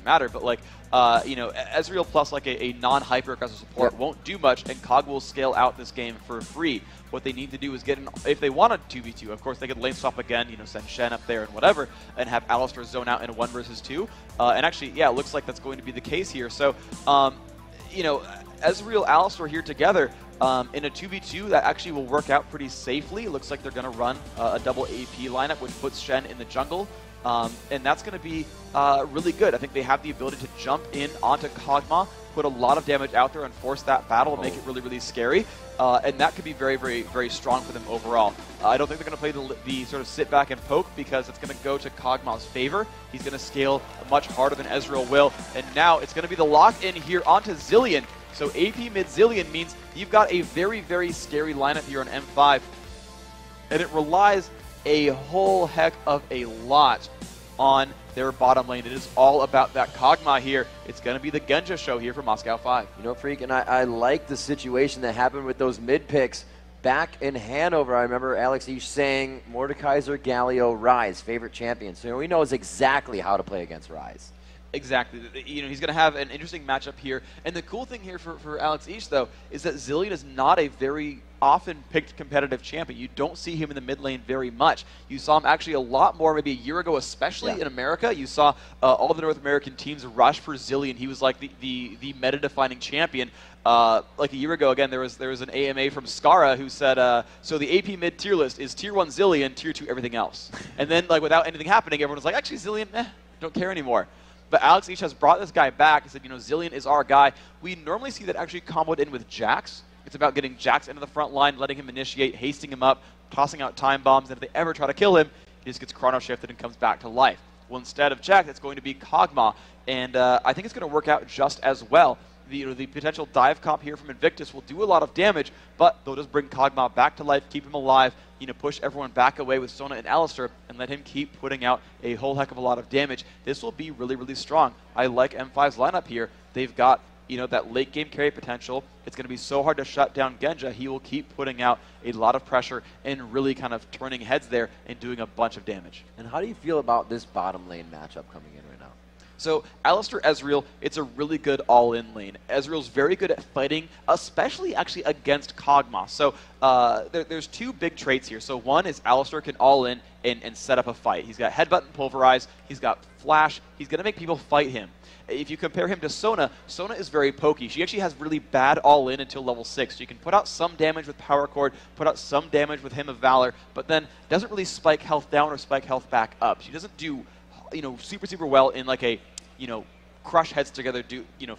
matter. But like, you know, Ezreal plus like a non-hyper aggressive support won't do much, and Cog will scale out this game for free. What they need to do is get an, if they want a 2v2, of course they could lane swap again, you know, send Shen up there and whatever, and have Alistar zone out in a 1 versus 2. And actually, yeah, it looks like that's going to be the case here. So, you know, Ezreal, Alistar here together in a 2v2, that actually will work out pretty safely. It looks like they're going to run a double AP lineup, which puts Shen in the jungle. And that's going to be really good. I think they have the ability to jump in onto Kog'Maw, put a lot of damage out there and force that battle and make it really, really scary. And that could be very, very, very strong for them overall. I don't think they're going to play the sort of sit back and poke, because it's going to go to Kog'Maw's favor. He's going to scale much harder than Ezreal will. And now it's going to be the lock-in here onto Zilean. So AP mid Zilean means you've got a very, very scary lineup here on M5. And it relies a whole heck of a lot on their bottom lane. It is all about that Kog'Maw here. It's going to be the Genja show here for Moscow 5. You know, Freak, and I like the situation that happened with those mid picks back in Hanover. I remember Alex Ish saying Mordekaiser, Galio, Ryze, favorite champion. So he knows exactly how to play against Ryze. Exactly. You know, he's going to have an interesting matchup here. And the cool thing here for Alex Ish, though, is that Zilean is not a very often picked competitive champion. You don't see him in the mid lane very much. You saw him actually a lot more maybe a year ago, especially in America. You saw all the North American teams rush for Zilean. He was like the meta-defining champion. Like a year ago, again, there was an AMA from Skara who said, so the AP mid tier list is tier 1 Zilean, tier 2 everything else. And then, like, without anything happening, everyone was like, actually, Zilean, don't care anymore. But Alex Ish has brought this guy back. He said, you know, Zilean is our guy. We normally see that actually comboed in with Jax. It's about getting Jax into the front line, letting him initiate, hasting him up, tossing out time bombs, and if they ever try to kill him, he just gets chrono shifted and comes back to life. Well, instead of Jax, it's going to be Kog'Maw, and I think it's going to work out just as well. The potential dive comp here from Invictus will do a lot of damage, but they'll just bring Kog'Maw back to life, keep him alive, you know, push everyone back away with Sona and Alistar, and let him keep putting out a whole heck of a lot of damage. This will be really, really strong. I like M5's lineup here. They've got, you know, that late game carry potential. It's going to be so hard to shut down Genja. He will keep putting out a lot of pressure and really kind of turning heads there and doing a bunch of damage. And how do you feel about this bottom lane matchup coming in right now? So Alistar, Ezreal, it's a really good all-in lane. Ezreal's very good at fighting, especially actually against Kog'Maw. So there's two big traits here. So one is Alistar can all-in and set up a fight. He's got Headbutt and Pulverize. He's got Flash. He's going to make people fight him. If you compare him to Sona, Sona is very pokey. She actually has really bad all-in until level 6. She can put out some damage with Power Chord, put out some damage with Hymn of Valor, but then doesn't really spike health down or spike health back up. She doesn't do, you know, super, super well in like a, you know, crush heads together,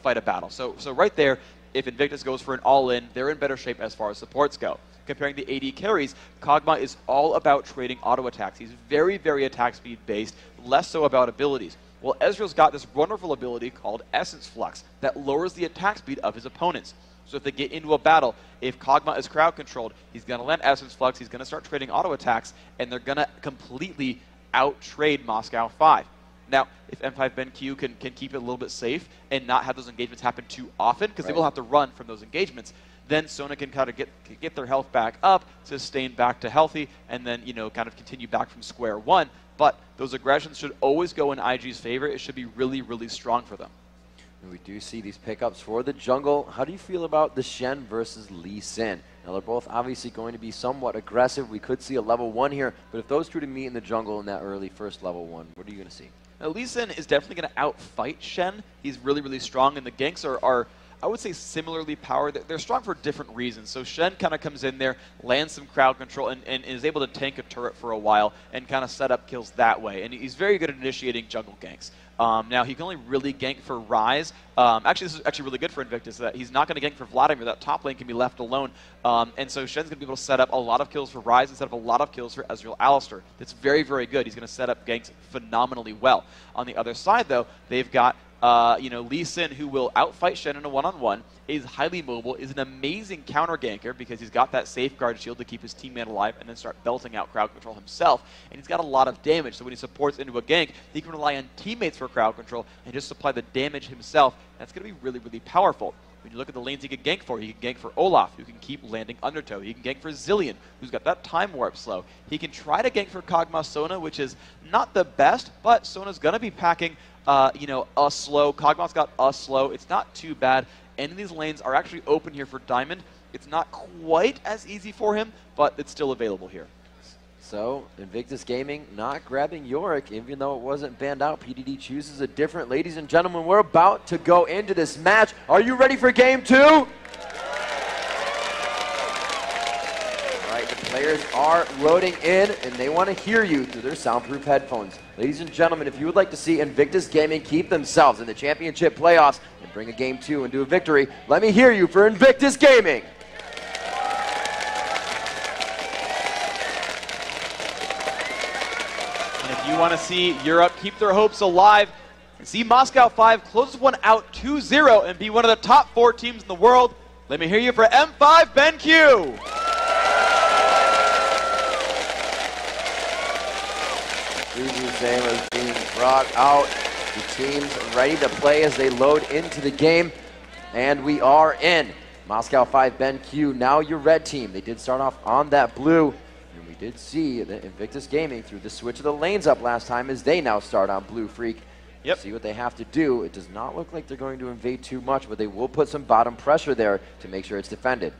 fight a battle. So right there, if Invictus goes for an all-in, they're in better shape as far as supports go. Comparing the AD carries, Kog'Maw is all about trading auto attacks. He's very, very attack speed based, less so about abilities. Well, Ezreal's got this wonderful ability called Essence Flux that lowers the attack speed of his opponents. So if they get into a battle, if Kog'Maw is crowd controlled, he's going to land Essence Flux, he's going to start trading auto attacks, and they're going to completely out-trade Moscow 5. Now, if M5 BenQ can keep it a little bit safe and not have those engagements happen too often, because they will have to run from those engagements, then Sona can kind of get their health back up, sustain back to healthy, and then, you know, kind of continue back from square one. But those aggressions should always go in IG's favor. It should be really, really strong for them. And we do see these pickups for the jungle. How do you feel about the Shen versus Lee Sin? Now, they're both obviously going to be somewhat aggressive. We could see a level 1 here, but if those two to meet in the jungle in that early first level 1, what are you going to see? Now, Lee Sin is definitely going to outfight Shen. He's really, really strong, and the ganks are I would say, similarly powered. They're strong for different reasons. So Shen kind of comes in there, lands some crowd control, and is able to tank a turret for a while and kind of set up kills that way. And he's very good at initiating jungle ganks. Now, he can only really gank for Ryze. Actually, this is actually really good for Invictus, that he's not going to gank for Vladimir. That top lane can be left alone. And so Shen's going to be able to set up a lot of kills for Ryze and set up a lot of kills for Ezreal Alistar. That's very, very good. He's going to set up ganks phenomenally well. On the other side, though, they've got Lee Sin, who will outfight Shen in a one-on-one, is highly mobile, is an amazing counter ganker because he's got that safeguard shield to keep his teammate alive and then start belting out crowd control himself. And he's got a lot of damage, so when he supports into a gank, he can rely on teammates for crowd control and just supply the damage himself. That's going to be really, really powerful. When you look at the lanes he can gank for, he can gank for Olaf, who can keep landing Undertow. He can gank for Zilean, who's got that time warp slow. He can try to gank for Kog'Maw Sona, which is not the best, but Sona's going to be packing you know, a slow. Kog'Maw's got a slow. It's not too bad. Any of these lanes are actually open here for Diamond. It's not quite as easy for him, but it's still available here. So, Invictus Gaming not grabbing Yorick, even though it wasn't banned out. PDD chooses a different. Ladies and gentlemen, we're about to go into this match. Are you ready for game 2? All right, the players are loading in, and they want to hear you through their soundproof headphones. Ladies and gentlemen, if you would like to see Invictus Gaming keep themselves in the championship playoffs and bring a game 2 and do a victory, let me hear you for Invictus Gaming. You want to see Europe keep their hopes alive and see Moscow 5 close one out 2-0 and be one of the top 4 teams in the world. Let me hear you for M5 BenQ. Preview game is being brought out. The teams ready to play as they load into the game. And we are in. Moscow 5 BenQ, now your red team. They did start off on that blue. Did see that Invictus Gaming threw the switch of the lanes up last time as they now start on Blue Freak. Yep. See what they have to do. It does not look like they're going to invade too much, but they will put some bottom pressure there to make sure it's defended.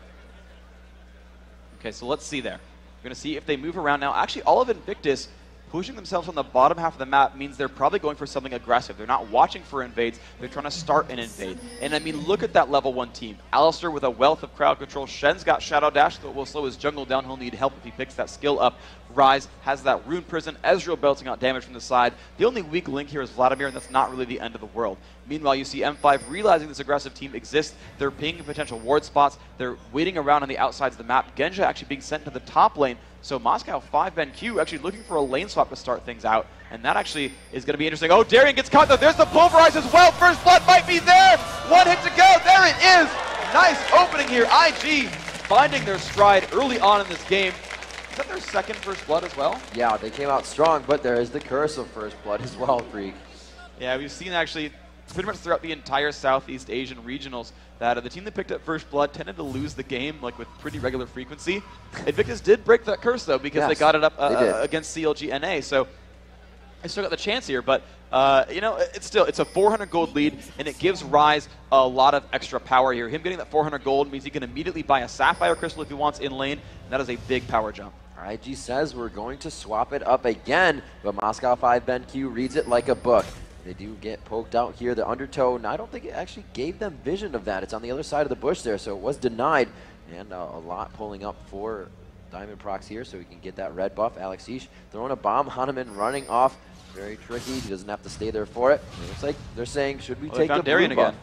Okay, so let's see there. We're going to see if they move around now. Actually, all of Invictus pushing themselves on the bottom half of the map means they're probably going for something aggressive. They're not watching for invades. They're trying to start an invade. And I mean, look at that level 1 team. Alistair with a wealth of crowd control. Shen's got Shadow Dash that will slow his jungle down. He'll need help if he picks that skill up. Ryze has that Rune Prison. Ezreal belting out damage from the side. The only weak link here is Vladimir, and that's not really the end of the world. Meanwhile, you see M5 realizing this aggressive team exists. They're pinging potential ward spots. They're waiting around on the outsides of the map. Genja actually being sent to the top lane. So Moscow 5 BenQ actually looking for a lane swap to start things out. And that actually is going to be interesting. Oh, Darian gets caught though. There's the Pulverize as well. First blood might be there. 1 hit to go. There it is. Nice opening here. IG finding their stride early on in this game. Is that their second first blood as well? Yeah, they came out strong, but there is the curse of first blood as well, Freak. Yeah, we've seen actually pretty much throughout the entire Southeast Asian regionals that the team that picked up first blood tended to lose the game like with pretty regular frequency. Invictus did break that curse though because they got it up against CLG NA, so they still got the chance here. But you know, it's a 400 gold lead, and it gives Ryze a lot of extra power here. Him getting that 400 gold means he can immediately buy a Sapphire Crystal if he wants in lane, and that is a big power jump. IG says we're going to swap it up again, but Moscow 5 BenQ reads it like a book. They do get poked out here. The undertow, and I don't think it actually gave them vision of that. It's on the other side of the bush there, so it was denied. And a lot pulling up for Diamond Prox here so he can get that red buff. Alexish throwing a bomb on him and running off. Very tricky. He doesn't have to stay there for it. It looks like they're saying, should we take the Darian blue buff? again.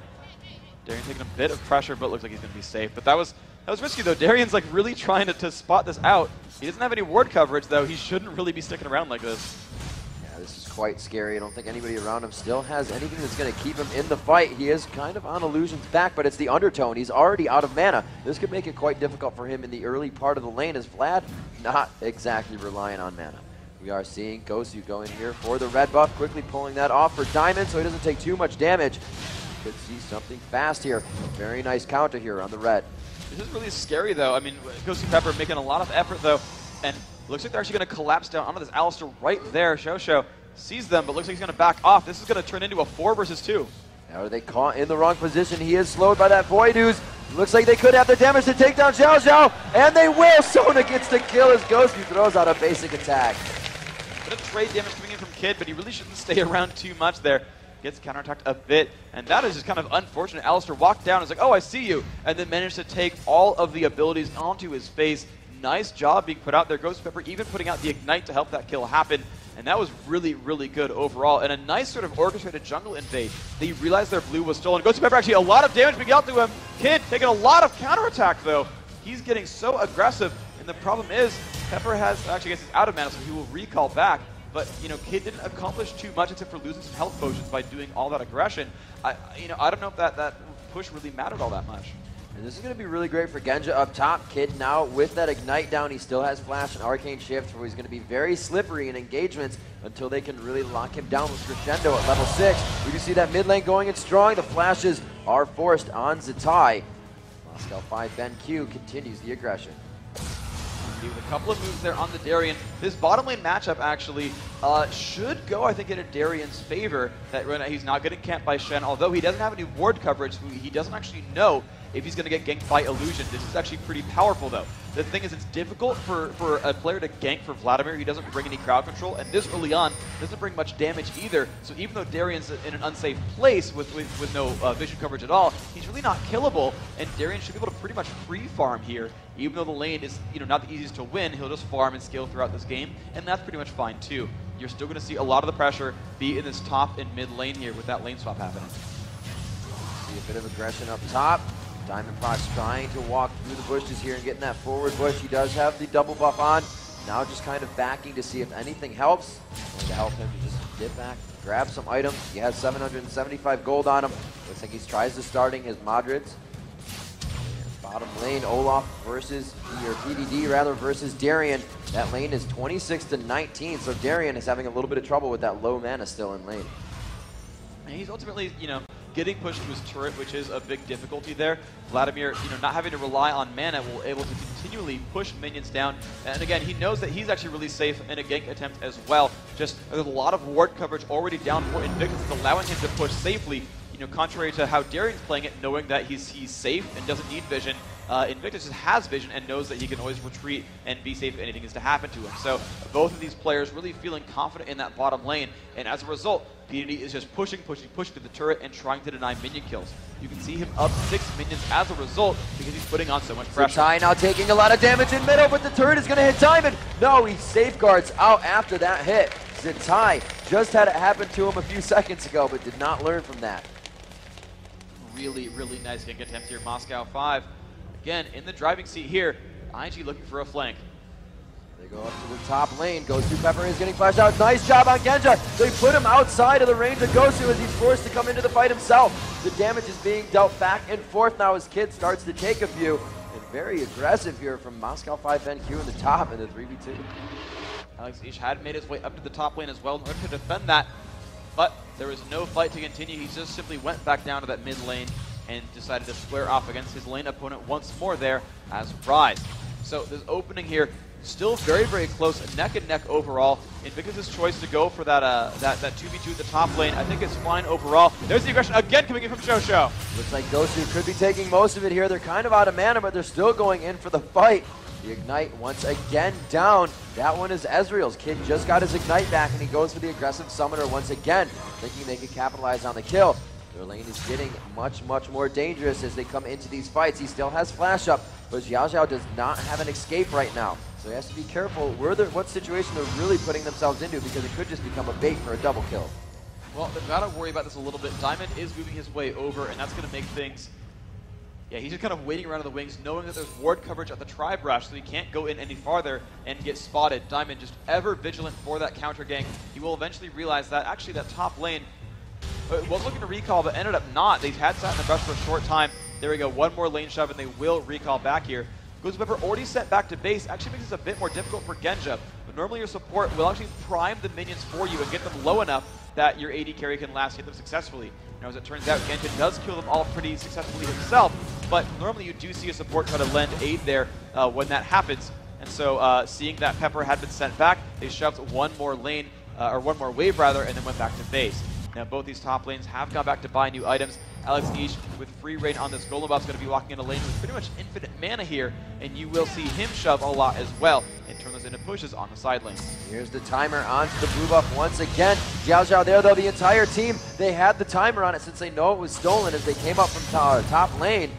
Darian taking a bit of pressure, but looks like he's going to be safe. But that was risky, though. Darian's like really trying to spot this out. He doesn't have any ward coverage, though. He shouldn't really be sticking around like this. Yeah, this is quite scary. I don't think anybody around him still has anything that's going to keep him in the fight. He is kind of on Illusion's back, but it's the undertow, and he's already out of mana. This could make it quite difficult for him in the early part of the lane, as Vlad not exactly relying on mana. We are seeing Gosu go in here for the red buff, quickly pulling that off for Diamond so he doesn't take too much damage. Could see something fast here. Very nice counter here on the red. This is really scary, though. I mean, Gosu Pepper making a lot of effort, though, and looks like they're actually going to collapse down onto this Alistair right there. Shosho sees them, but looks like he's going to back off. This is going to turn into a 4 versus 2. Now are they caught in the wrong position? He is slowed by that Void Ooze. Looks like they could have the damage to take down Xiao Xiao, and they will. Sona gets the kill as Gosu throws out a basic attack. Bit of trade damage coming in from Kid, but he really shouldn't stay around too much there. Gets counterattacked a bit, and that is just kind of unfortunate. Alistair walked down and was like, oh, I see you, and then managed to take all of the abilities onto his face. Nice job being put out there. Ghost Pepper even putting out the Ignite to help that kill happen, and that was really, really good overall. And a nice sort of orchestrated jungle invade. They realized their blue was stolen. Ghost Pepper actually a lot of damage being dealt to him. Kid taking a lot of counterattack, though. He's getting so aggressive, and the problem is Pepper has, actually I guess he's out of mana, so he will recall back. But, you know, Kid didn't accomplish too much except for losing some health potions by doing all that aggression. I don't know if that push really mattered all that much. And this is going to be really great for Genja up top. Kid now with that Ignite down, he still has Flash and Arcane Shift, where he's going to be very slippery in engagements until they can really lock him down with Crescendo at level 6. We can see that mid lane going in strong. The flashes are forced on Zatai. Moscow 5 BenQ continues the aggression. With a couple of moves there on the Darian. This bottom lane matchup actually Should go, I think, in a Darian's favor. That right now he's not getting camped by Shen, although he doesn't have any ward coverage, so he doesn't actually know if he's going to get ganked by Illusion. This is actually pretty powerful, though. The thing is, it's difficult for a player to gank for Vladimir. He doesn't bring any crowd control, and this early on doesn't bring much damage either. So even though Darian's in an unsafe place with no vision coverage at all, he's really not killable, and Darian should be able to pretty much free farm here. Even though the lane is not the easiest to win, he'll just farm and scale throughout this game, and that's pretty much fine too. You're still going to see a lot of the pressure be in this top and mid lane here with that lane swap happening. See a bit of aggression up top. Diamondprox trying to walk through the bushes here and getting that forward bush. He does have the double buff on. Now just kind of backing to see if anything helps. Going to help him to just get back, grab some items. He has 775 gold on him. Looks like he tries to starting his Madrids. Bottom lane, Olaf versus, or PDD rather, versus Darian. That lane is 26-19, so Darian is having a little bit of trouble with that low mana still in lane. And he's ultimately, getting pushed to his turret, which is a big difficulty there. Vladimir, not having to rely on mana, will able to continually push minions down. And again, he knows that he's actually really safe in a gank attempt as well. Just there's a lot of ward coverage already down for Invictus, allowing him to push safely. Contrary to how Darian's playing it, knowing that he's safe and doesn't need vision, Invictus just has vision and knows that he can always retreat and be safe if anything is to happen to him. So both of these players really feeling confident in that bottom lane, and as a result, PDD is just pushing to the turret and trying to deny minion kills. You can see him up 6 minions as a result because he's putting on so much pressure. Zatai now taking a lot of damage in middle, but the turret is going to hit Diamond. No, he safeguards out after that hit. Zatai just had it happen to him a few seconds ago, but did not learn from that. Really, really nice gank attempt here. Moscow 5. Again, in the driving seat here. IG looking for a flank. They go up to the top lane. Gosu Pepper is getting flashed out. Nice job on Genja. They put him outside of the range of Gosu as he's forced to come into the fight himself. The damage is being dealt back and forth now as Kid starts to take a few. And very aggressive here from Moscow 5 NQ in the top in the 3v2. Alex Ish had made his way up to the top lane as well in order to defend that. But there was no fight to continue. He just simply went back down to that mid lane and decided to square off against his lane opponent once more there as Rise. So this opening here, still very, very close, neck and neck overall. Invictus' choice to go for that 2v2 at the top lane, I think is fine overall. There's the aggression again coming in from Shosho. Looks like Gosu could be taking most of it here. They're kind of out of mana, but they're still going in for the fight. The Ignite once again down. That one is Ezreal's. Kid just got his Ignite back, and he goes for the aggressive Summoner once again, thinking they could capitalize on the kill. Their lane is getting much, much more dangerous as they come into these fights. He still has Flash Up, but Xiao Xiao does not have an escape right now. So he has to be careful what situation they're really putting themselves into, because it could just become a bait for a double kill. Well, they've got to worry about this a little bit. Diamond is moving his way over, and that's going to make things... Yeah, he's just kind of waiting around in the wings, knowing that there's ward coverage at the Tri-Brush, so he can't go in any farther and get spotted. Diamond just ever vigilant for that counter gank. He will eventually realize that actually that top lane was looking to recall, but ended up not. They had sat in the brush for a short time. There we go, one more lane shove, and they will recall back here. Gosu Pepper already sent back to base, actually makes this a bit more difficult for Genja. But normally your support will actually prime the minions for you and get them low enough that your AD carry can last hit them successfully. Now, as it turns out, Genja does kill them all pretty successfully himself, but normally you do see a support try to lend aid there when that happens. And so seeing that Pepper had been sent back, they shoved one more lane, or one more wave rather, and then went back to base. Now both these top lanes have gone back to buy new items. Alex Ish, with free reign on this Golem buff, is going to be walking in a lane with pretty much infinite mana here, and you will see him shove a lot as well and turn those into pushes on the side lane. Here's the timer onto the blue buff once again. Xiao Xiao there, though, the entire team, they had the timer on it since they know it was stolen as they came up from top lane.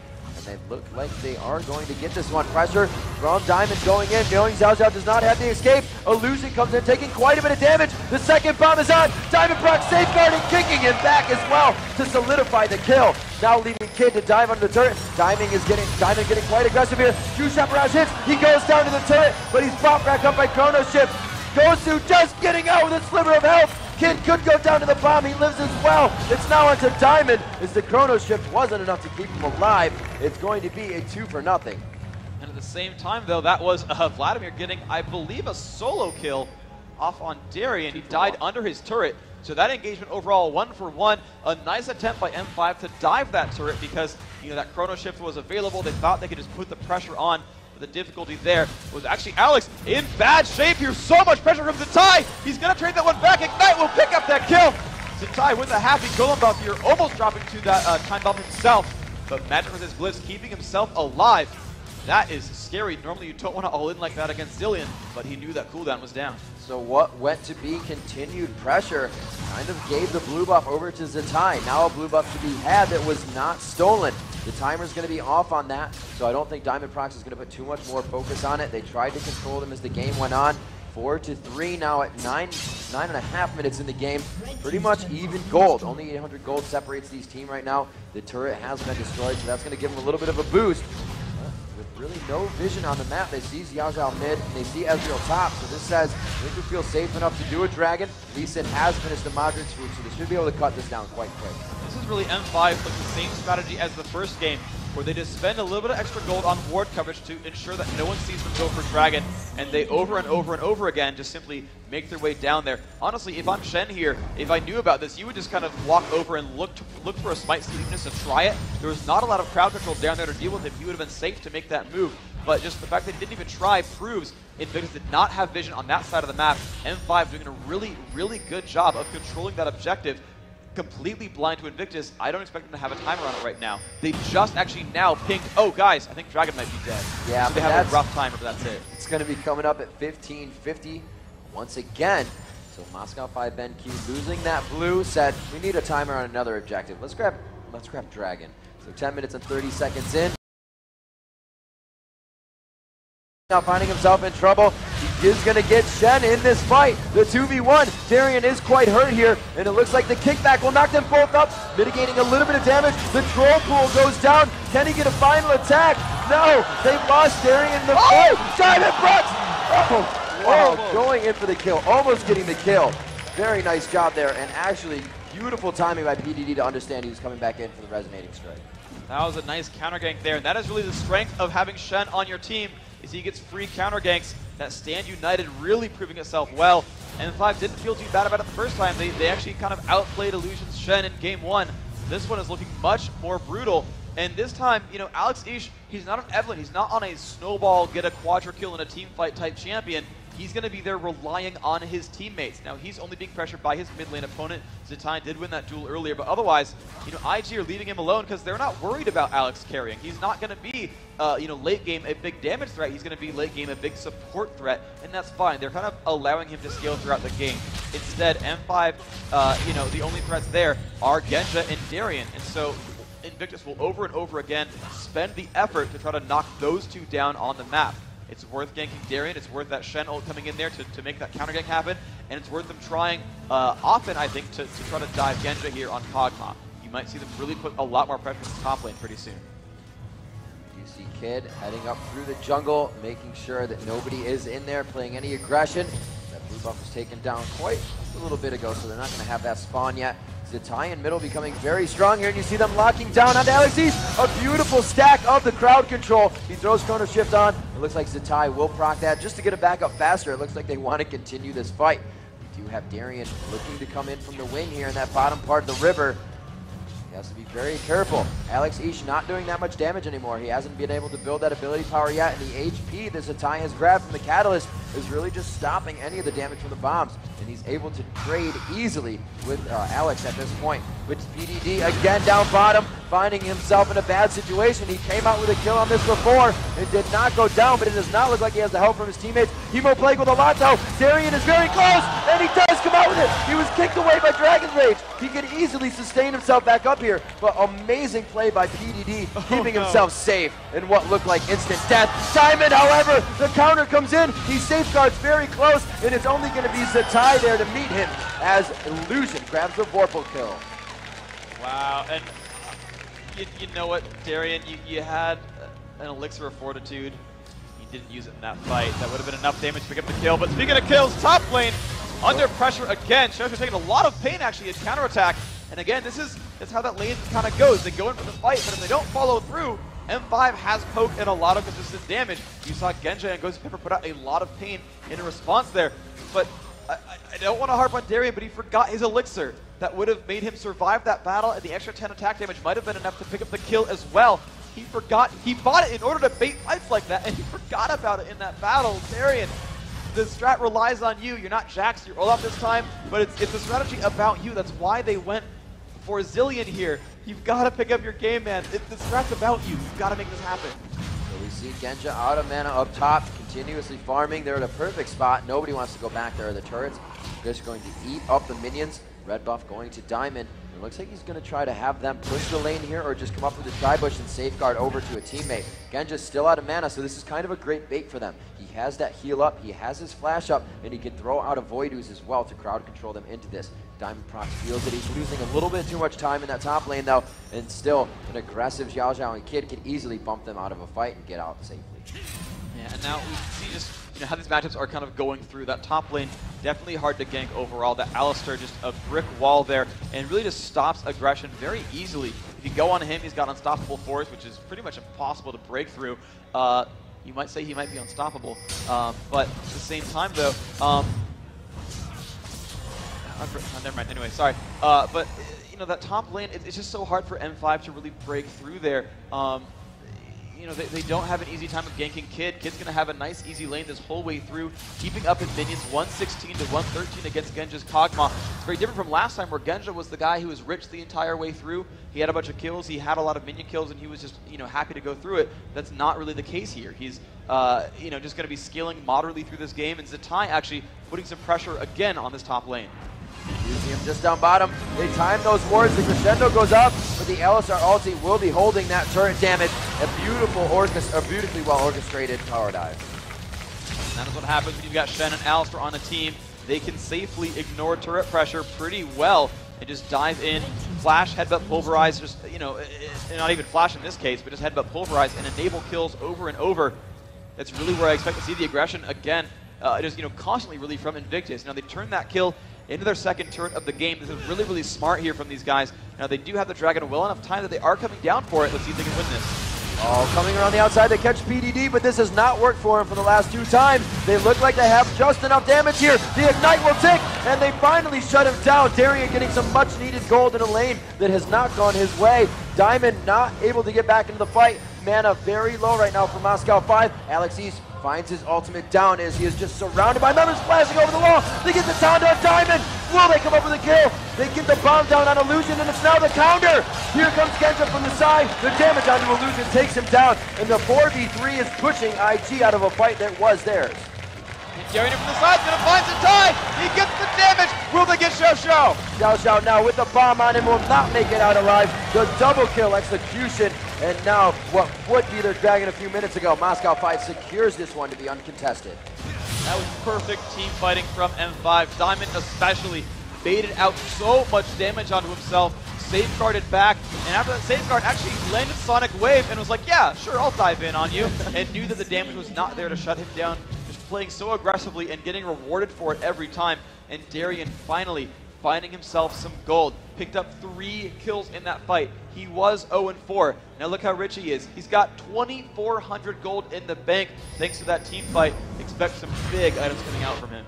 They look like they are going to get this one. Pressure from Diamond going in, knowing Xiao Xiao does not have the escape. Illusion comes in, taking quite a bit of damage. The second bomb is on. Diamondprox safeguarding, kicking him back as well to solidify the kill. Now leaving Kid to dive under the turret. Diamond getting quite aggressive here. Juice Shot Barrage hits. He goes down to the turret, but he's brought back up by Chronoshift. Gosu just getting out with a sliver of health. Kid could go down to the bomb, he lives as well. It's now onto Diamond, as the Chrono Shift wasn't enough to keep him alive. It's going to be a 2-0. And at the same time, though, that was Vladimir getting, I believe, a solo kill off on Darian. He died under his turret. So that engagement overall, 1-for-1. A nice attempt by M5 to dive that turret because that Chrono Shift was available. They thought they could just put the pressure on. But the difficulty there was actually Alex in bad shape here. So much pressure from Zatai. He's going to trade that one back. Ignite will pick up that kill. Zatai with a happy golem buff here, almost dropping to that time bomb himself. But Magic with his Blitz keeping himself alive. That is scary. Normally you don't want to all in like that against Zillion, but he knew that cooldown was down. So what went to be continued pressure kind of gave the blue buff over to Zatai. Now a blue buff to be had that was not stolen. The timer's going to be off on that, so I don't think Diamond Prox is going to put too much more focus on it. They tried to control them as the game went on. 4-3 now at 9.5 minutes in the game. Pretty much even gold. Only 800 gold separates these teams right now. The turret has been destroyed, so that's going to give them a little bit of a boost. With really no vision on the map, they see Xiao Zhao mid, and they see Ezreal top, so this says they could feel safe enough to do a dragon. Lee Sin has finished the Modric swoop, so they should be able to cut this down quite quick. This is really M5 like the same strategy as the first game, where they just spend a little bit of extra gold on ward coverage to ensure that no one sees them go for Dragon, and they over and over and over again just simply make their way down there. Honestly, if I'm Shen here, if I knew about this, you would just kind of walk over and look for a Smite Sleepiness to try it. There was not a lot of crowd control down there to deal with him. He would have been safe to make that move, but just the fact that he didn't even try proves Invictus did not have vision on that side of the map. M5 doing a really, really good job of controlling that objective. Completely blind to Invictus. I don't expect them to have a timer on it right now. They just actually now pinged, oh guys, I think Dragon might be dead. Yeah, so they have a rough timer, but that's it. It's going to be coming up at 15:50 once again. So Moscow 5 BenQ losing that blue said, we need a timer on another objective. Let's grab Dragon. So 10 minutes and 30 seconds in. Now finding himself in trouble. He is going to get Shen in this fight. The 2v1. Darian is quite hurt here, and it looks like the kickback will knock them both up, mitigating a little bit of damage. The troll pool goes down. Can he get a final attack? No, they've lost Darian in the fight. Diamond Prox! Oh, wow, going in for the kill, almost getting the kill. Very nice job there, and actually beautiful timing by PDD to understand he was coming back in for the resonating strike. That was a nice counter gank there, and that is really the strength of having Shen on your team, is he gets free counter ganks that stand united, really proving itself well. And 5 didn't feel too bad about it the first time. They actually kind of outplayed Illusion's Shen in game 1. This one is looking much more brutal. And this time, you know, Alex Ish, he's not an Evelyn. He's not on a snowball, get a quadra kill in a team fight type champion. He's going to be there relying on his teammates. Now, he's only being pressured by his mid lane opponent. Zatai did win that duel earlier, but otherwise, you know, IG are leaving him alone because they're not worried about Alex carrying. He's not going to be, you know, late game a big damage threat. He's going to be late game a big support threat, and that's fine. They're kind of allowing him to scale throughout the game. Instead, M5, you know, the only threats there are Genja and Darian, and so Invictus will over and over again spend the effort to try to knock those two down on the map. It's worth ganking Darian, it's worth that Shen ult coming in there to make that counter gank happen, and it's worth them trying often, I think, to try to dive Genja here on Kog'Maw. You might see them really put a lot more pressure on the top lane pretty soon. You see Kid heading up through the jungle, making sure that nobody is in there playing any aggression. That blue buff was taken down quite a little bit ago, so they're not going to have that spawn yet. Zatai in middle becoming very strong here, and you see them locking down onto Alexis. A beautiful stack of the crowd control. He throws Chrono Shift on. It looks like Zatai will proc that just to get it back up faster. It looks like they want to continue this fight. We do have Darian looking to come in from the wing here in that bottom part of the river. He has to be very careful. Alex Ish not doing that much damage anymore. He hasn't been able to build that ability power yet, and the HP that Zatai has grabbed from the Catalyst is really just stopping any of the damage from the bombs, and he's able to trade easily with Alex at this point. With PDD again down bottom, finding himself in a bad situation. He came out with a kill on this before. It did not go down, but it does not look like he has the help from his teammates. Hemo Plague with a lot though. Darian is very close, and he does come out with it. He was kicked away by Dragon's Rage. He could easily sustain himself back up here, but amazing play by PDD, keeping himself safe in what looked like instant death. Simon, however, the counter comes in. He safeguards very close, and it's only going to be Zatai there to meet him as Illusion grabs the Vorpal kill. Wow, and you know what, Darian, you had an Elixir of Fortitude. You didn't use it in that fight. That would have been enough damage to pick up the kill. But speaking of kills, top lane under pressure again. Shoshu's taking a lot of pain actually in counterattack. And again, that's how that lane kind of goes. They go in for the fight, but if they don't follow through, M5 has poke and a lot of consistent damage. You saw Genja and Ghost Pepper put out a lot of pain in response there. But I don't want to harp on Darian, but he forgot his Elixir. That would have made him survive that battle, and the extra 10 attack damage might have been enough to pick up the kill as well. He forgot. He bought it in order to bait fights like that, and he forgot about it in that battle. Darian, the strat relies on you. You're not Jax, you're Olaf this time, but it's a strategy about you. That's why they went for Zillion here. You've got to pick up your game, man. The strat's about you. You've got to make this happen. So we see Genja out of mana up top, continuously farming. They're at a perfect spot. Nobody wants to go back there. The turrets just going to eat up the minions. Red buff going to Diamond. It looks like he's going to try to have them push the lane here or just come up with a tri-bush and safeguard over to a teammate. Genja's still out of mana, so this is kind of a great bait for them. He has that heal up, he has his flash up, and he can throw out a Void Ooze as well to crowd control them into this. Diamond Prox feels that he's losing a little bit too much time in that top lane though, and still an aggressive Xiao Xiao and Kid can easily bump them out of a fight and get out safely. Yeah, and now we see just how these matchups are kind of going through. That top lane, definitely hard to gank overall. That Alistar, just a brick wall there, and really just stops aggression very easily. If you go on him, he's got unstoppable force, which is pretty much impossible to break through. You might say he might be unstoppable, but at the same time though, never mind, anyway, sorry. But that top lane, it's just so hard for M5 to really break through there. They don't have an easy time of ganking Kid. Kid's going to have a nice, easy lane this whole way through, keeping up his minions 116 to 113 against Genja's Kog'Maw. It's very different from last time where Genja was the guy who was rich the entire way through. He had a bunch of kills, he had a lot of minion kills, and he was just happy to go through it. That's not really the case here. He's just going to be scaling moderately through this game, and Zatai actually putting some pressure again on this top lane. You see him just down bottom. They time those wards. The crescendo goes up, but the Alistar ulti will be holding that turret damage. A beautifully well orchestrated power dive. And that is what happens when you've got Shen and Alistar on the team. They can safely ignore turret pressure pretty well and just dive in, flash, headbutt, pulverize, just, not even flash in this case, but just headbutt, pulverize, and enable kills over and over. That's really where I expect to see the aggression again, just, constantly really from Invictus. Now, they turned that kill into their second turret of the game. This is really, really smart here from these guys. Now, they do have the Dragon well enough time that they are coming down for it. Let's see if they can win this. Oh, coming around the outside to catch PDD, but this has not worked for him for the last 2 times. They look like they have just enough damage here. The Ignite will tick, and they finally shut him down. Darian getting some much-needed gold in a lane that has not gone his way. Diamond not able to get back into the fight. Mana very low right now for Moscow 5. Alex East finds his ultimate down as he is just surrounded by members flashing over the wall. They get the sound on Diamond. Will they come up with a kill? They get the bomb down on Illusion, and it's now the counter. Here comes Genja from the side. The damage onto Illusion takes him down, and the 4v3 is pushing IG out of a fight that was theirs. Darian from the side, gonna find Zatai. He gets the damage. Will they get Xiao Xiao? Xiao Xiao now with the bomb on him will not make it out alive. The double kill execution, and now what would be their dragon a few minutes ago. Moscow 5 secures this one to be uncontested. That was perfect team fighting from M5. Diamond especially baited out so much damage onto himself, safeguarded back, and after that safeguard actually landed Sonic Wave and was like, yeah, sure, I'll dive in on you, and knew that the damage was not there to shut him down, just playing so aggressively and getting rewarded for it every time. And Darian finally finding himself some gold. Picked up 3 kills in that fight. He was 0-4. Now look how rich he is. He's got 2,400 gold in the bank thanks to that team fight. Expect some big items coming out from him.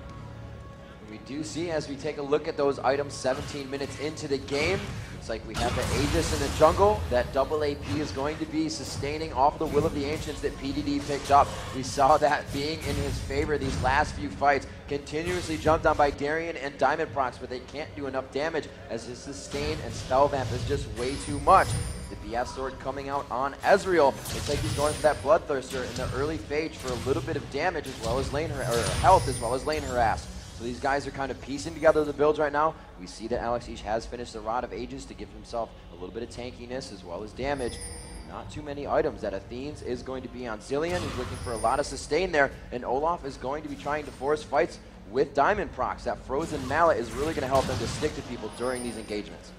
We do see, as we take a look at those items 17 minutes into the game, it's like we have the Aegis in the jungle. That double AP is going to be sustaining off the Will of the Ancients that PDD picked up. We saw that being in his favor these last few fights. Continuously jumped on by Darian and Diamond Prox, but they can't do enough damage as his sustain and spell vamp is just way too much. The BF sword coming out on Ezreal. Looks like he's going for that Bloodthirster in the early phase for a little bit of damage as well as lane health as well as lane harass. So these guys are kind of piecing together the builds right now. We see that Alex East has finished the Rod of Ages to give himself a little bit of tankiness as well as damage. Not too many items. That Athene's is going to be on Zillion, who's looking for a lot of sustain there, and Olaf is going to be trying to force fights with Diamond Prox. That Frozen Mallet is really going to help them to stick to people during these engagements.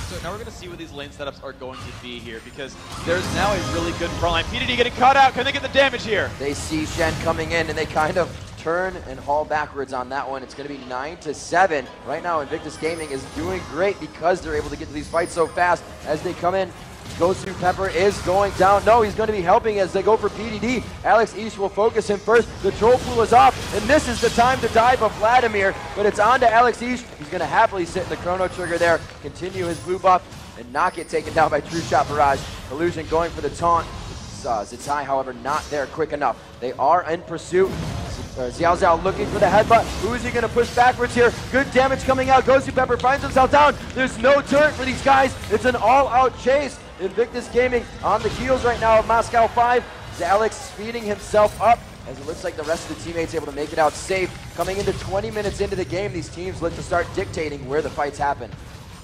So now we're going to see what these lane setups are going to be here, because there's now a really good front line. PDD getting caught out. Can they get the damage here? They see Shen coming in, and they kind of turn and haul backwards on that one. It's going to be 9-7. Right now, Invictus Gaming is doing great because they're able to get to these fights so fast as they come in. Ghost Suit Pepper is going down. No, he's going to be helping as they go for PDD. Alex East will focus him first. The troll pool is off, and this is the time to dive of Vladimir, but it's on to Alex East. He's going to happily sit in the chrono trigger there, continue his blue buff, and not get taken down by True Shot Barrage. Illusion going for the taunt. Zatai, however, not there quick enough. They are in pursuit. Xiao Xiao looking for the headbutt. Who is he going to push backwards here? Good damage coming out. Pepper finds himself down. There's no turret for these guys. It's an all-out chase. Invictus Gaming on the heels right now of Moscow 5. Alex speeding himself up as it looks like the rest of the teammates able to make it out safe. Coming into 20 minutes into the game, these teams look to start dictating where the fights happen.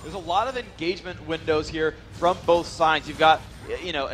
There's a lot of engagement windows here from both sides. You've got, you know,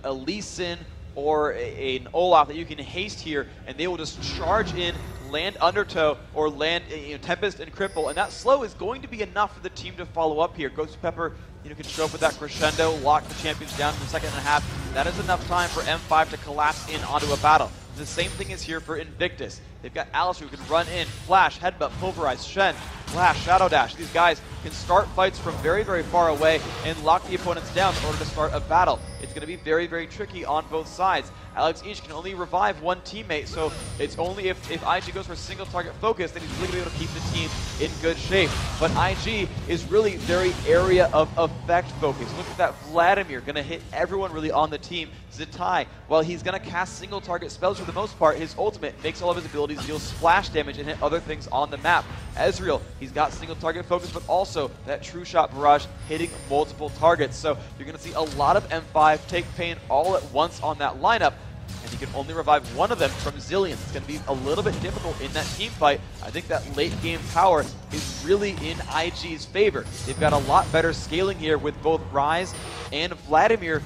a Lee Sin or an Olaf that you can haste here, and they will just charge in, land Undertow, or land Tempest and Cripple, and that slow is going to be enough for the team to follow up here. Pepper, can show up with that crescendo, lock the champions down in the second and a half. That is enough time for M5 to collapse in onto a battle. The same thing is here for Invictus. They've got Alistair who can run in, flash, headbutt, pulverize, Shen, flash, shadow dash. These guys can start fights from very, very far away and lock the opponents down in order to start a battle. It's going to be very, very tricky on both sides. Alex each can only revive one teammate, so it's only if IG goes for a single target focus, then he's really going to be able to keep the team in good shape. But IG is really very area of effect focused. Look at that Vladimir, going to hit everyone really on the team. Zatai, while he's going to cast single target spells for the most part, his ultimate makes all of his abilities deal splash damage and hit other things on the map. Ezreal, he's got single target focus, but also that true shot barrage hitting multiple targets. So you're going to see a lot of M5 take pain all at once on that lineup, and you can only revive one of them from Zillion. It's going to be a little bit difficult in that team fight. I think that late game power is really in IG's favor. They've got a lot better scaling here with both Ryze and Vladimir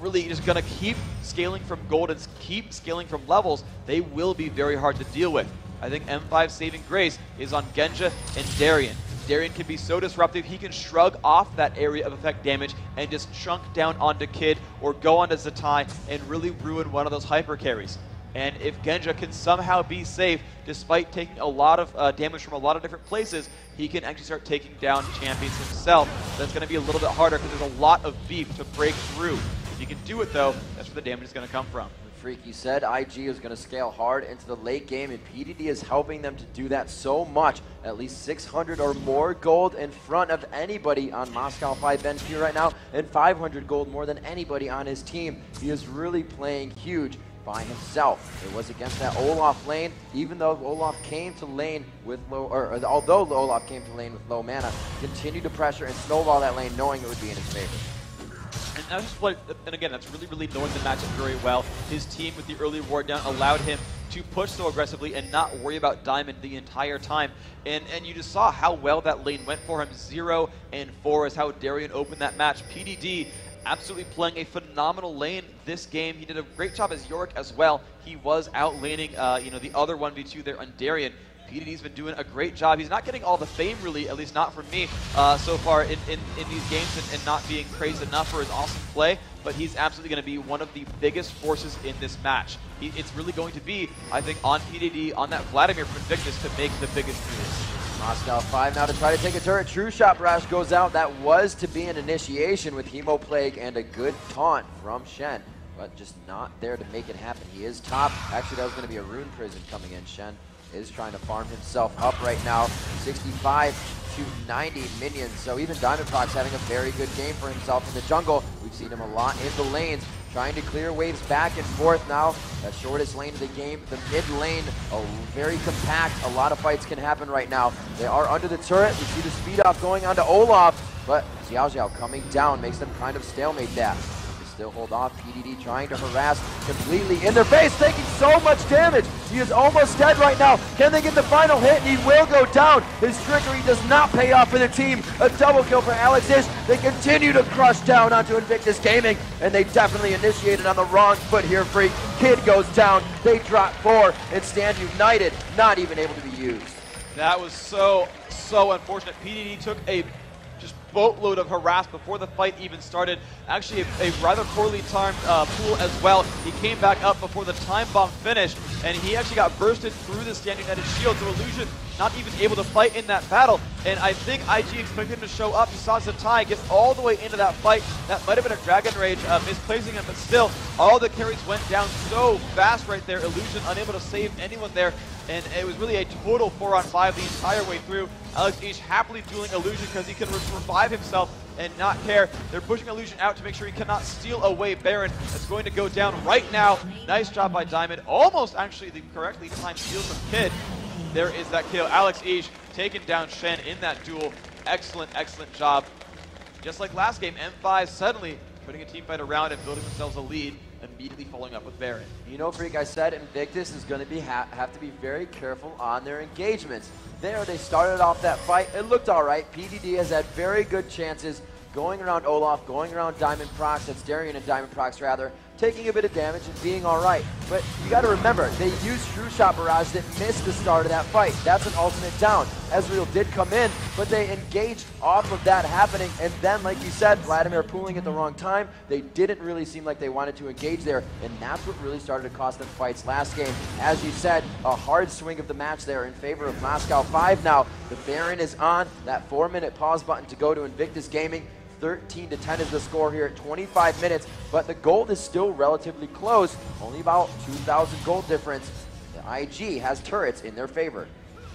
really just going to keep scaling from gold and keep scaling from levels. They will be very hard to deal with. I think M5's saving grace is on Genja and Darien. Darien can be so disruptive, he can shrug off that area of effect damage and just chunk down onto Kid or go onto Zatai and really ruin one of those hyper carries. And if Genja can somehow be safe, despite taking a lot of damage from a lot of different places, he can actually start taking down champions himself. That's going to be a little bit harder because there's a lot of beef to break through. If he can do it though, that's where the damage is going to come from. Freaky said IG is going to scale hard into the late game, and PDD is helping them to do that so much. At least 600 or more gold in front of anybody on Moscow 5 bench here right now, and 500 gold more than anybody on his team. He is really playing huge by himself. It was against that Olaf lane, even though Olaf came to lane with low, although Olaf came to lane with low mana, continued to pressure and snowball that lane, knowing it would be in his favor. And again, that's really knowing the matchup very well. His team with the early ward down allowed him to push so aggressively and not worry about Diamond the entire time. And you just saw how well that lane went for him. 0 and 4 is how Darien opened that match. PDD absolutely playing a phenomenal lane this game. He did a great job as Yorick as well. He was out laning the other 1v2 there on Darien. PDD's been doing a great job. He's not getting all the fame, really, at least not from me, so far in these games and not being praised enough for his awesome play, but he's absolutely going to be one of the biggest forces in this match. It's really going to be, I think, on PDD, on that Vladimir for Invictus to make the biggest moves. Moscow 5 now to try to take a turret. True Shot Barrage goes out. That was to be an initiation with Hemo Plague and a good taunt from Shen, but just not there to make it happen. He is top. Actually, that was going to be a Rune Prison coming in. Shen is trying to farm himself up right now. 65 to 90 minions. So even Diamondprox having a very good game for himself in the jungle. We've seen him a lot in the lanes, trying to clear waves back and forth now. The shortest lane of the game, the mid lane, very compact. A lot of fights can happen right now. They are under the turret. We see the speed up going onto Olaf, but Xiao Xiao coming down makes them kind of stalemate that. Still hold off. PDD trying to harass completely in their face, taking so much damage. He is almost dead right now. Can they get the final hit? And he will go down. His trickery does not pay off for the team. A double kill for Alex Ish. They continue to crush down onto Invictus Gaming, and they definitely initiated on the wrong foot here, Freak. Kid goes down. They drop 4 and stand united, not even able to be used. That was so unfortunate. PDD took a boatload of harass before the fight even started. Actually, a rather poorly timed pool as well. He came back up before the time bomb finished, and he actually got bursted through the Stand United shield, so Illusion not even able to fight in that battle. And I think IG expected him to show up. He saw Zatai get all the way into that fight. That might have been a Dragon Rage misplacing him, but still, all the carries went down so fast right there. Illusion unable to save anyone there, and it was really a total 4-on-5 the entire way through. Alex H happily dueling Illusion because he can revive himself and not care. They're pushing Illusion out to make sure he cannot steal away Baron. That's going to go down right now. Nice job by Diamond. Almost actually the correctly timed steal from Kid. There is that kill. Alex Ish taking down Shen in that duel. Excellent, excellent job. Just like last game, M5 suddenly putting a team fight around and building themselves a lead, immediately following up with Baron. You know, Freak, I said Invictus is going to have to be very careful on their engagements. There, they started off that fight. It looked all right. PDD has had very good chances going around Olaf, going around Diamond Prox, that's Darien and Diamond Prox rather, taking a bit of damage and being all right. But you got to remember, they used True Shot Barrage that missed the start of that fight. That's an ultimate down. Ezreal did come in, but they engaged off of that happening. And then, like you said, Vladimir pooling at the wrong time. They didn't really seem like they wanted to engage there. And that's what really started to cost them fights last game. As you said, a hard swing of the match there in favor of Moscow 5 now. The Baron is on. That 4-minute pause button to go to Invictus Gaming. 13-10 is the score here at 25 minutes, but the gold is still relatively close, only about 2,000 gold difference. The IG has turrets in their favor.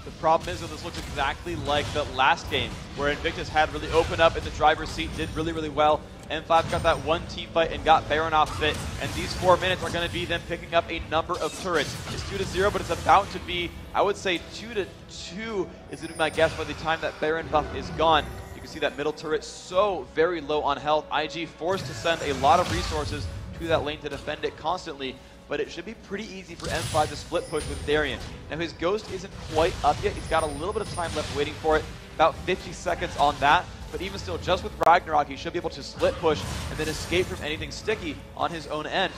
The problem is that this looks exactly like the last game, where Invictus had really opened up in the driver's seat, did really, really well. M5 got that one team fight and got Baron off fit, and these 4 minutes are going to be them picking up a number of turrets. It's 2-0, but it's about to be, I would say 2-2 is going to be my guess by the time that Baron buff is gone. You see that middle turret so very low on health. IG forced to send a lot of resources to that lane to defend it constantly, but it should be pretty easy for M5 to split push with Darien. Now his ghost isn't quite up yet. He's got a little bit of time left waiting for it, about 50 seconds on that, but even still, just with Ragnarok, he should be able to split push and then escape from anything sticky on his own end.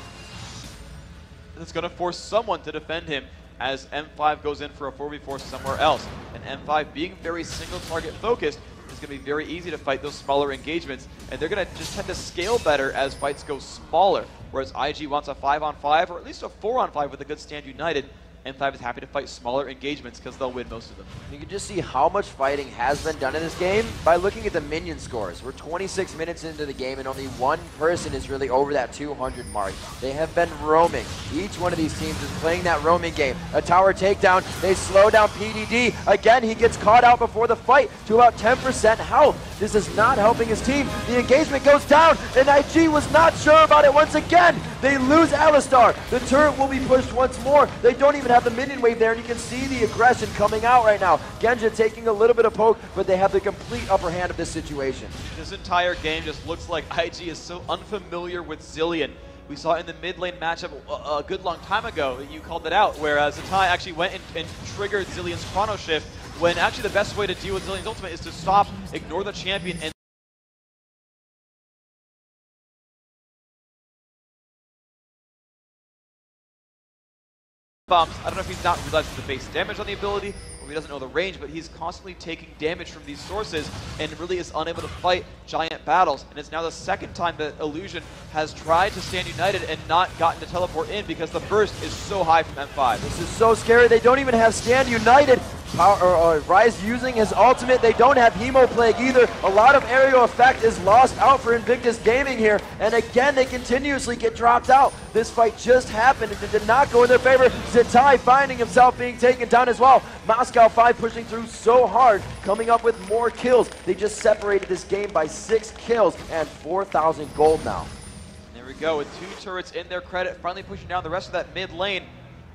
That's going to force someone to defend him as M5 goes in for a 4v4 somewhere else. And M5 being very single target focused, it's going to be very easy to fight those smaller engagements, and they're going to just tend to scale better as fights go smaller, whereas IG wants a 5-on-5 or at least a 4-on-5 with a good stand united. M5 is happy to fight smaller engagements because they'll win most of them. You can just see how much fighting has been done in this game by looking at the minion scores. We're 26 minutes into the game and only one person is really over that 200 mark. They have been roaming. Each one of these teams is playing that roaming game. A tower takedown, they slow down PDD. Again, he gets caught out before the fight to about 10% health. This is not helping his team. The engagement goes down, and IG was not sure about it once again. They lose Alistar. The turret will be pushed once more. They don't even have the minion wave there, and you can see the aggression coming out right now. Genja taking a little bit of poke, but they have the complete upper hand of this situation. This entire game just looks like IG is so unfamiliar with Zilean. We saw in the mid lane matchup a good long time ago, you called it out, where Zatai actually went and triggered Zilean's Chrono Shift, when actually the best way to deal with Zilean's ultimate is to stop, ignore the champion, and bombs. I don't know if he's not realizing the base damage on the ability, or he doesn't know the range, but he's constantly taking damage from these sources and really is unable to fight giant battles. And it's now the second time that Illusion has tried to stand united and not gotten to teleport in because the burst is so high from M5. This is so scary. They don't even have stand united. Rise using his ultimate. They don't have Hemo Plague either. A lot of aerial effect is lost out for Invictus Gaming here. And again, they continuously get dropped out. This fight just happened and it did not go in their favor. Zatai finding himself being taken down as well. Moscow 5 pushing through so hard, coming up with more kills. They just separated this game by 6 kills and 4,000 gold now. There we go, with 2 turrets in their credit, finally pushing down the rest of that mid lane.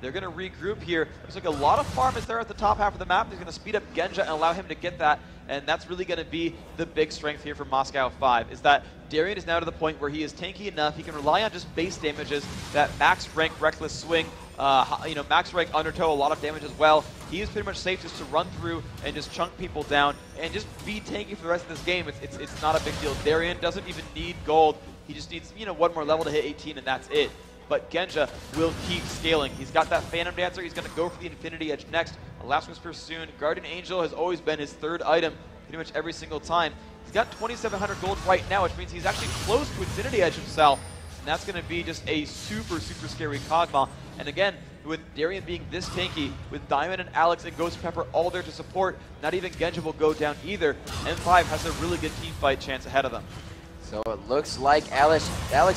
They're going to regroup here. Looks like a lot of farm is there at the top half of the map. He's going to speed up Genja and allow him to get that, and that's really going to be the big strength here for Moscow 5, is that Darien is now to the point where he is tanky enough. He can rely on just base damages, that max rank Reckless Swing, max rank Undertow, a lot of damage as well. He is pretty much safe just to run through and just chunk people down and just be tanky for the rest of this game. It's not a big deal. Darien doesn't even need gold. He just needs, one more level to hit 18 and that's it. But Genja will keep scaling. He's got that Phantom Dancer. He's going to go for the Infinity Edge next. Last Whisper soon. Guardian Angel has always been his third item pretty much every single time. He's got 2,700 gold right now, which means he's actually close to Infinity Edge himself. And that's going to be just a super, super scary Kog'Maw. And again, with Darien being this tanky, with Diamond and Alex and Ghost Pepper all there to support, not even Genja will go down either. M5 has a really good team fight chance ahead of them. So it looks like Alex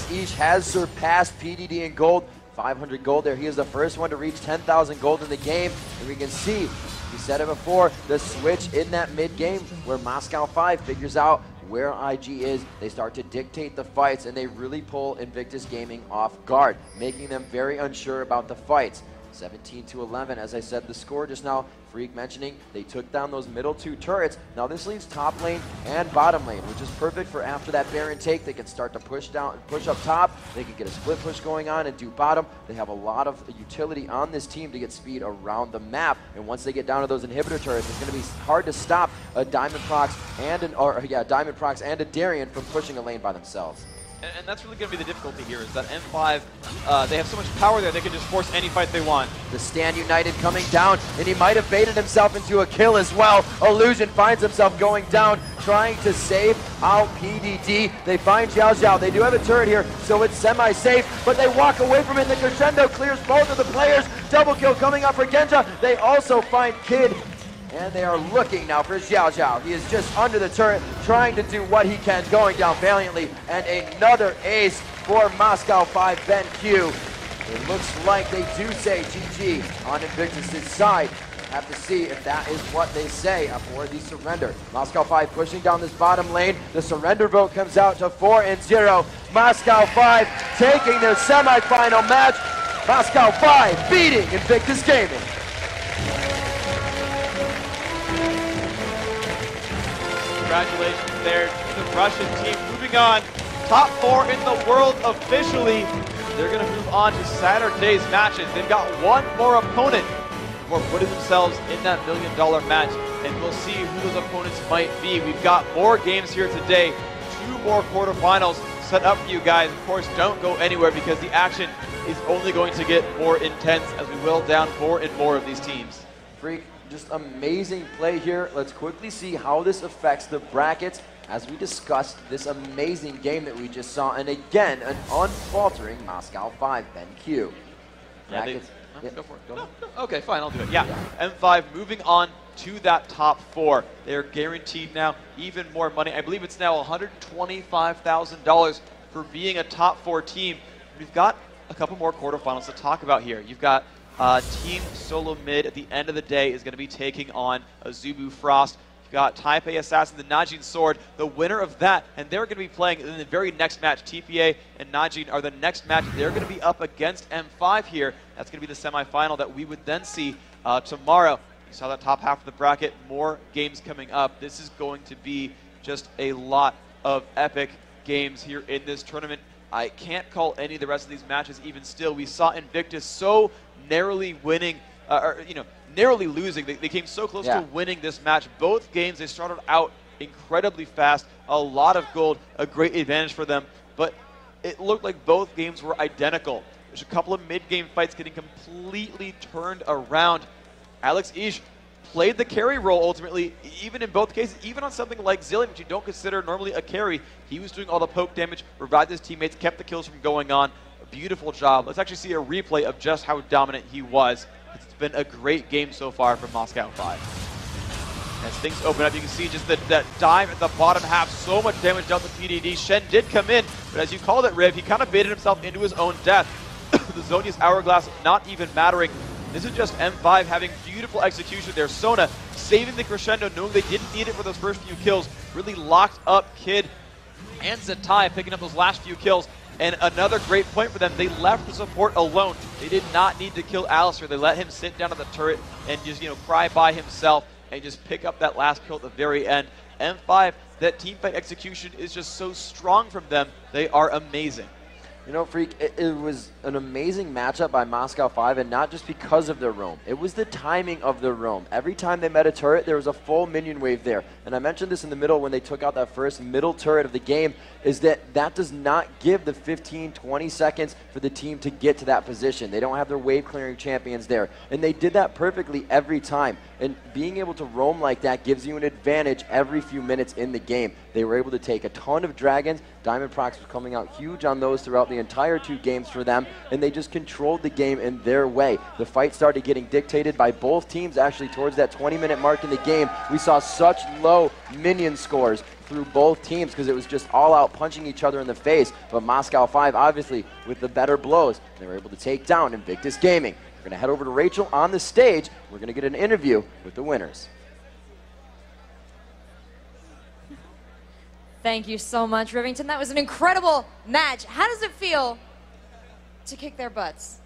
Ish has surpassed PDD in gold. 500 gold there. He is the first one to reach 10,000 gold in the game. And we can see, we said it before, the switch in that mid game where Moscow 5 figures out where IG is. They start to dictate the fights, and they really pull Invictus Gaming off guard, making them very unsure about the fights. 17-11, as I said, the score just now. Freak mentioning they took down those middle 2 turrets. Now this leaves top lane and bottom lane, which is perfect for after that Baron take. They can start to push down, push up top. They can get a split push going on and do bottom. They have a lot of utility on this team to get speed around the map. And once they get down to those inhibitor turrets, it's going to be hard to stop a Diamond Prox and a Darien from pushing a lane by themselves. And that's really going to be the difficulty here, is that M5, they have so much power there, they can just force any fight they want. The Stand United coming down, and he might have baited himself into a kill as well. Illusion finds himself going down, trying to save out PDD. They find Xiao Xiao. They do have a turret here, so it's semi-safe, but they walk away from it. The Crescendo clears both of the players. Double kill coming up for Genja. They also find Kid. And they are looking now for Xiao Xiao. He is just under the turret, trying to do what he can, going down valiantly. And another ace for Moscow 5 Ben Q. It looks like they do say GG on Invictus' side. Have to see if that is what they say for the surrender. Moscow 5 pushing down this bottom lane. The surrender vote comes out to 4-0. Moscow 5 taking their semifinal match. Moscow 5 beating Invictus Gaming. Congratulations there to the Russian team. Moving on, top 4 in the world officially. They're going to move on to Saturday's matches. They've got one more opponent before putting themselves in that $1 million match, and we'll see who those opponents might be. We've got more games here today, 2 more quarterfinals set up for you guys. Of course, don't go anywhere because the action is only going to get more intense as we will down more and more of these teams. Freak. Just amazing play here. Let's quickly see how this affects the brackets as we discussed this amazing game that we just saw. And again, an unfaltering Moscow 5 Ben Q. Brackets. Go for it. No. Okay, fine, I'll do it. Yeah, M5 moving on to that top 4. They're guaranteed now even more money. I believe it's now $125,000 for being a top 4 team. We've got a couple more quarterfinals to talk about here. You've got Team Solo Mid at the end of the day is going to be taking on Azubu Frost. You've got Taipei Assassin, the Najin Sword, the winner of that, and they're going to be playing in the very next match. TPA and Najin are the next match. They're going to be up against M5 here. That's going to be the semifinal that we would then see tomorrow. You saw that top half of the bracket, more games coming up. This is going to be just a lot of epic games here in this tournament. I can't call any of the rest of these matches even still. We saw Invictus so narrowly winning, narrowly losing. They came so close to winning this match. Both games, they started out incredibly fast, a lot of gold, a great advantage for them, but it looked like both games were identical. There's a couple of mid-game fights getting completely turned around. Alex Ish played the carry role ultimately, even in both cases, even on something like Zillion, which you don't consider normally a carry. He was doing all the poke damage, revived his teammates, kept the kills from going on. A beautiful job. Let's actually see a replay of just how dominant he was. It's been a great game so far from Moscow 5. As things open up, you can see just that dive at the bottom half, so much damage dealt to PDD. Shen did come in, but as you called it, Riv, he kind of baited himself into his own death. The Zhonya's Hourglass not even mattering. This is just M5 having beautiful execution there. Sona saving the Crescendo, knowing they didn't need it for those first few kills. Really locked up Kid and Zatai picking up those last few kills. And another great point for them, they left the support alone. They did not need to kill Alistair. They let him sit down at the turret and just, cry by himself and just pick up that last kill at the very end. M5, that teamfight execution is just so strong from them. They are amazing. Freak, it was an amazing matchup by Moscow 5, and not just because of their roam. It was the timing of their roam. Every time they met a turret, there was a full minion wave there. And I mentioned this in the middle when they took out that first middle turret of the game, is that does not give the 15, 20 seconds for the team to get to that position. They don't have their wave clearing champions there. And they did that perfectly every time. And being able to roam like that gives you an advantage every few minutes in the game. They were able to take a ton of dragons. Diamond Prox was coming out huge on those throughout the entire 2 games for them, and they just controlled the game in their way. The fight started getting dictated by both teams actually towards that 20-minute mark in the game. We saw such low minion scores through both teams because it was just all out punching each other in the face. But Moscow 5, obviously, with the better blows, they were able to take down Invictus Gaming. We're going to head over to Rachel on the stage. We're going to get an interview with the winners. Thank you so much, Rivington. That was an incredible match. How does it feel to kick their butts?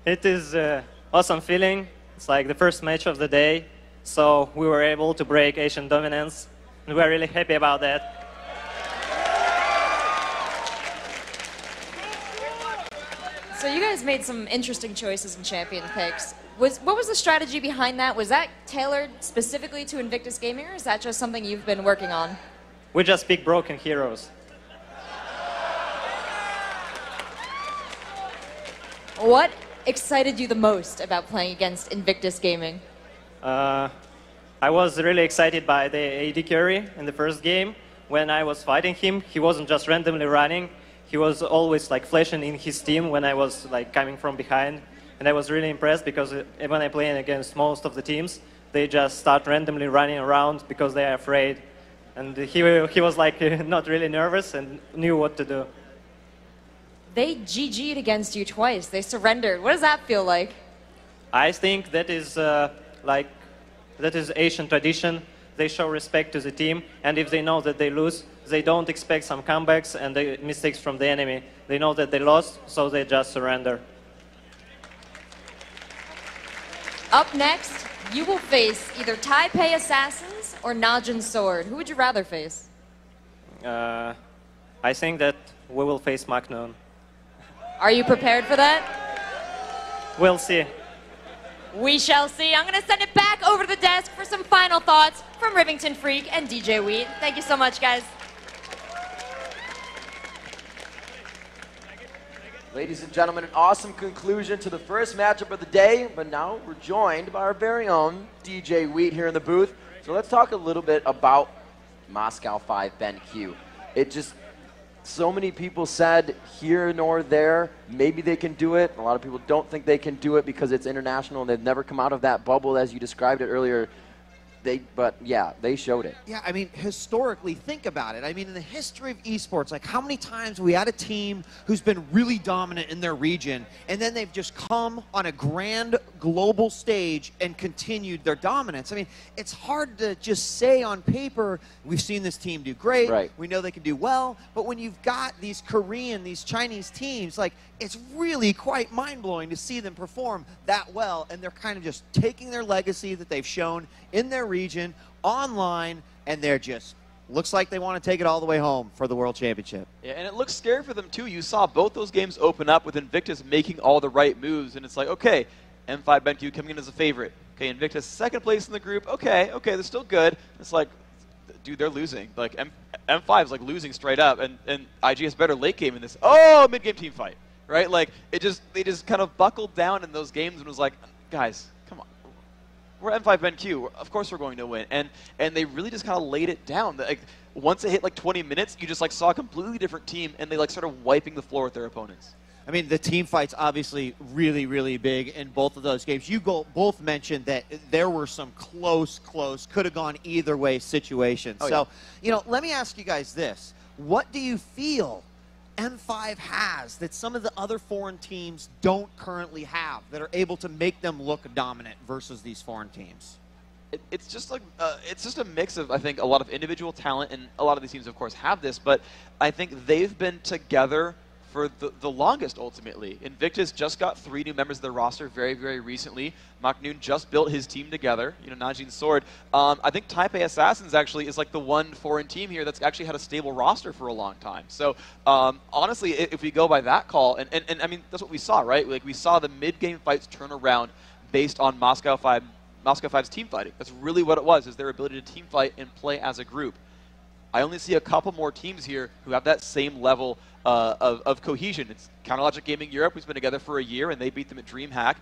It is an awesome feeling. It's like the first match of the day, so we were able to break Asian dominance, and we're really happy about that. So you guys made some interesting choices in champion picks. What was the strategy behind that? Was that tailored specifically to Invictus Gaming, or is that just something you've been working on? We just pick broken heroes. What excited you the most about playing against Invictus Gaming? I was really excited by the AD carry in the first game. When I was fighting him, he wasn't just randomly running. He was always like flashing in his team when I was like coming from behind. And I was really impressed because when I play against most of the teams, they just start randomly running around because they are afraid. And he was like not really nervous and knew what to do. They GG'd against you twice. They surrendered. What does that feel like? I think that is that is Asian tradition. They show respect to the team, and if they know that they lose, they don't expect some comebacks and the mistakes from the enemy. They know that they lost, so they just surrender. Up next, you will face either Taipei Assassins or Najin Sword. Who would you rather face? I think that we will face Magnon. Are you prepared for that? We'll see. We shall see. I'm going to send it back over to the desk for some final thoughts from Rivington Freak and DJ Wheat. Thank you so much, guys. Ladies and gentlemen, an awesome conclusion to the first matchup of the day, but now we're joined by our very own DJ Wheat here in the booth. So let's talk a little bit about Moscow 5 BenQ. It just, so many people said here nor there, maybe they can do it. A lot of people don't think they can do it because it's international and they've never come out of that bubble as you described it earlier. But yeah, they showed it. Yeah, I mean, historically, think about it. I mean, in the history of esports, like how many times we had a team who's been really dominant in their region, and then they've just come on a grand global stage and continued their dominance. I mean, it's hard to just say on paper, we've seen this team do great, right. We know they can do well, but when you've got these Korean, these Chinese teams, like, it's really quite mind-blowing to see them perform that well, and they're kind of just taking their legacy that they've shown in their region, online, and they're just, looks like they want to take it all the way home for the World Championship. Yeah, and it looks scary for them too. You saw both those games open up with Invictus making all the right moves, and it's like, okay, M5 BenQ coming in as a favorite. Okay, Invictus second place in the group. Okay, they're still good. It's like, dude, they're losing. Like M5 is like losing straight up, and IG has better late game in this. Oh, mid game team fight, right? Like they just kind of buckled down in those games and was like, guys, come on. We're M5 BenQ. Of course we're going to win. And they really just kind of laid it down. Like, once it hit like 20 minutes, you just like saw a completely different team, and they like started wiping the floor with their opponents. I mean, the team fight's obviously really, really big in both of those games. You both mentioned that there were some close, could have gone either way situations. Oh, so, yeah. Let me ask you guys this. What do you feel M5 has that some of the other foreign teams don't currently have that are able to make them look dominant versus these foreign teams? It's just like it's just a mix of, I think, a lot of individual talent, and a lot of these teams, of course, have this. But I think they've been together for the longest, ultimately. Invictus just got 3 new members of their roster very, very recently. Maknoon just built his team together, Najin Sword. I think Taipei Assassins actually is like the one foreign team here that's actually had a stable roster for a long time. So honestly, if we go by that call, and I mean, that's what we saw, right? Like, we saw the mid-game fights turn around based on Moscow 5's team fighting. That's really what it was, is their ability to team fight and play as a group. I only see a couple more teams here who have that same level of cohesion. It's Counterlogic Gaming Europe, who's been together for a year, and they beat them at DreamHack.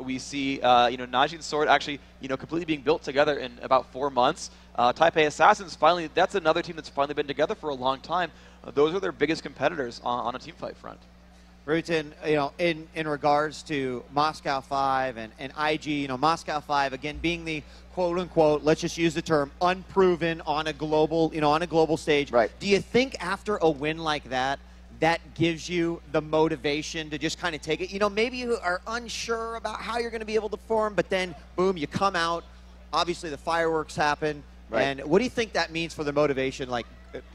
We see Najin Sword actually completely being built together in about 4 months. Taipei Assassins, finally, that's another team that's finally been together for a long time. Those are their biggest competitors on a team fight front. Rutan, in regards to Moscow 5 and IG, Moscow 5 again being the quote unquote, let's just use the term, unproven on a global stage. Right. Do you think after a win like that, that gives you the motivation to just kind of take it? Maybe you are unsure about how you're going to be able to perform, but then boom, you come out. Obviously, the fireworks happen. Right. And what do you think that means for the motivation, like,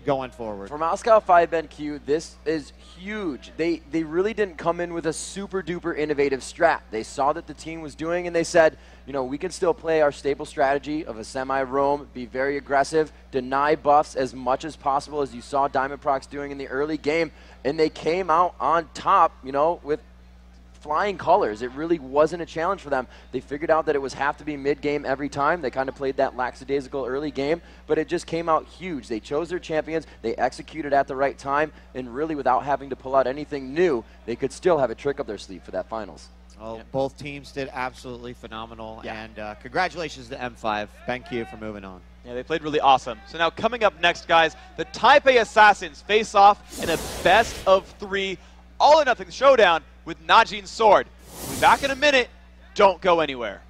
going forward? For Moscow 5 NQ, this is huge. They really didn't come in with a super duper innovative strat. They saw that the team was doing, and they said, you know, we can still play our stable strategy of a semi-roam, be very aggressive, deny buffs as much as possible, as you saw Diamond Prox doing in the early game, and they came out on top, you know, with flying colors. It really wasn't a challenge for them. They figured out that it was have to be mid-game every time. They kind of played that lackadaisical early game, but it just came out huge. They chose their champions, they executed at the right time, and really without having to pull out anything new, they could still have a trick up their sleeve for that finals. Well, both teams did absolutely phenomenal, Yeah. and congratulations to M5. Thank you for moving on. Yeah, they played really awesome. So now coming up next, guys, the Taipei Assassins face off in a best-of-3 all-or-nothing showdown with Najin's Sword. We'll be back in a minute. Don't go anywhere.